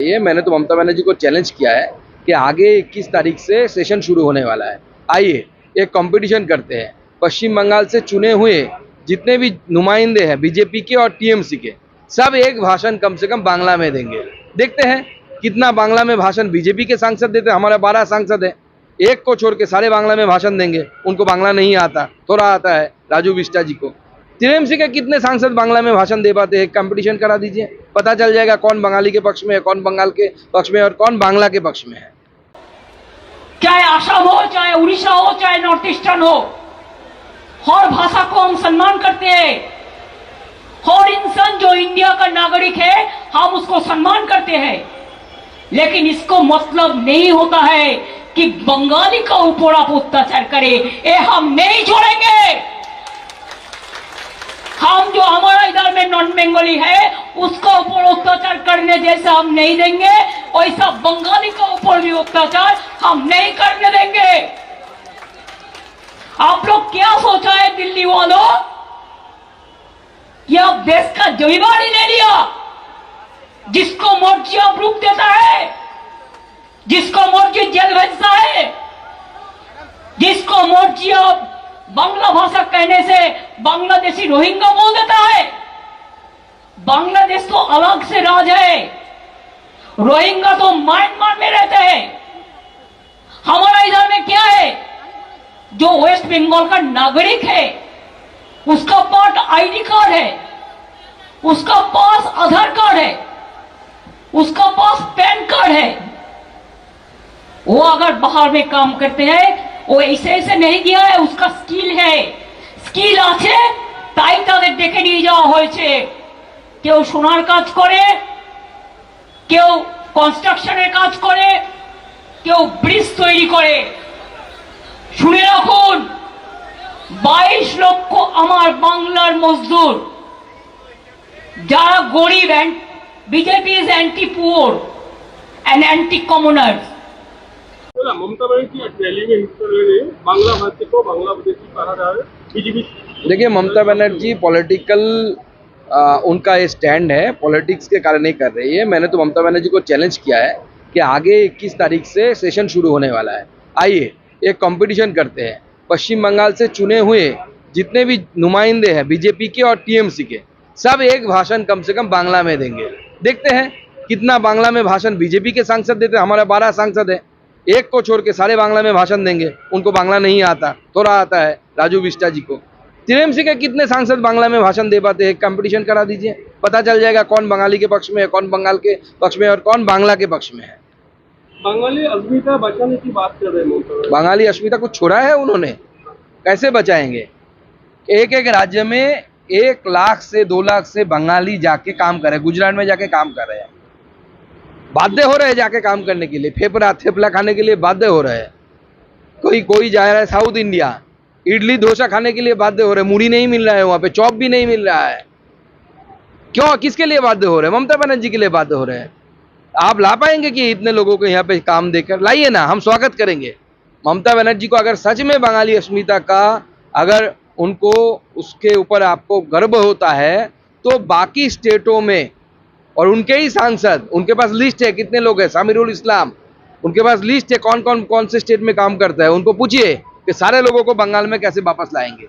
ये मैंने तो ममता बनर्जी को चैलेंज किया है कि आगे 21 तारीख से सेशन शुरू होने वाला है। आइए एक कंपटीशन करते हैं। पश्चिम बंगाल से चुने हुए जितने भी नुमाइंदे हैं बीजेपी के और टीएमसी के, सब एक भाषण कम से कम बांग्ला में देंगे। देखते हैं कितना बांग्ला में भाषण बीजेपी के सांसद देते हैं। हमारे 12 सांसद हैं, एक को छोड़ के सारे बांग्ला में भाषण देंगे। उनको बांग्ला नहीं आता, थोड़ा आता है राजू बिष्टा जी को। टीएमसी के कितने सांसद बांग्ला में भाषण दे पाते हैं? एक कंपटीशन करा दीजिए, पता चल जाएगा कौन बंगाली के पक्ष में है, कौन बंगाल के पक्ष में और कौन बांग्ला के पक्ष में है। चाहे असम हो, चाहे उड़ीसा हो, चाहे नॉर्थ ईस्टर्न हो, हर भाषा को हम सम्मान करते हैं। हर इंसान जो इंडिया का नागरिक है हम उसको सम्मान करते हैं, लेकिन इसको मतलब नहीं होता है कि बंगाली का ऊपर आप अत्याचार करें, ये हम नहीं छोड़ेंगे। हम जो हमारा इधर में नॉन बंगाली है उसका ऊपर अत्याचार करने जैसा हम नहीं देंगे, वैसा बंगाली का ऊपर भी अत्याचार हम नहीं करने देंगे। आप लोग क्या सोचा है दिल्ली वालों कि आप देश का जिम्मेदारी ले लिया, जिसको मर्जी आप रुक देता है, जिसको मर्जी जेल भेजता है, जिसको मर्जी आप बांग्ला भाषा कहने से बांग्लादेशी रोहिंग्या बोल देता है। बांग्लादेश तो अलग से राज है, रोहिंग्या तो म्यांमार में रहते हैं। हमारा इधर में क्या है, जो वेस्ट बंगाल का नागरिक है उसका पास आईडी कार्ड है, उसका पास आधार कार्ड है, उसका पास पैन कार्ड है। वो अगर बाहर में काम करते हैं वो ऐसे ऐसे नहीं गया है, उसका स्किल है, स्किल আছে তাই তাদের ডেকে নিয়ে যাওয়া হয়েছে। কেউ সোনার কাজ করে, কেউ কনস্ট্রাকশনের কাজ করে, কেউ ব্রিজ তৈরি করে। শুনে রাখুন, 22 লক্ষ আমার বাংলার মজদুর যারা গরিব, BJP is anti poor and anti commoners. Mamata Banerjee rally में हिस्सा ले रही है, बांग्ला भाषी को बांग्लादेशी कहा जा रहा है बीजेपी। देखिए, ममता बनर्जी पॉलिटिकल उनका ये स्टैंड है, पॉलिटिक्स के कारण नहीं कर रही है। मैंने तो ममता बनर्जी को चैलेंज किया है कि आगे 21 तारीख से सेशन शुरू होने वाला है। आइए एक कंपटीशन करते हैं। पश्चिम बंगाल से चुने हुए जितने भी नुमाइंदे हैं बीजेपी के और टीएमसी के, सब एक भाषण कम से कम बांग्ला में देंगे। देखते हैं कितना बांग्ला में भाषण बीजेपी के सांसद देते हैं। हमारे 12 सांसद हैं, एक को छोड़ के सारे बांग्ला में भाषण देंगे। उनको बांग्ला नहीं आता, थोड़ा आता है राजू बिष्टा जी को। टीएमसी के कितने सांसद बांग्ला में भाषण दे पाते हैं? एक कंपटीशन करा दीजिए, पता चल जाएगा कौन बंगाली के पक्ष में है, कौन बंगाल के पक्ष में और कौन बांग्ला के पक्ष में है। बंगाली अस्मिता बचाने की बात कर रहे हैं। बंगाली अस्मिता को छोड़ा है उन्होंने, कैसे बचाएंगे? एक एक राज्य में 1 लाख से 2 लाख से बंगाली जाके काम कर रहे हैं, गुजरात में जाके काम कर रहे हैं, बाध्य हो रहे हैं जाके काम करने के लिए, थेपला खाने के लिए बाध्य हो रहे हैं। कोई जा रहा है साउथ इंडिया, इडली डोसा खाने के लिए बाध्य हो रहे हैं। मुड़ी नहीं मिल रहा है, वहाँ पे चॉप भी नहीं मिल रहा है। क्यों, किसके लिए बाध्य हो रहे हैं? ममता बनर्जी के लिए बाध्य हो रहे हैं। आप ला पाएंगे कि इतने लोगों को यहाँ पे काम देकर? लाइए ना, हम स्वागत करेंगे। ममता बनर्जी को अगर सच में बंगाली अस्मिता का, अगर उनको उसके ऊपर आपको गर्व होता है तो बाकी स्टेटों में और उनके ही सांसद, उनके पास लिस्ट है कितने लोग हैं, सामिरुल इस्लाम, उनके पास लिस्ट है कौन कौन से स्टेट में काम करता है। उनको पूछिए कि सारे लोगों को बंगाल में कैसे वापस लाएंगे।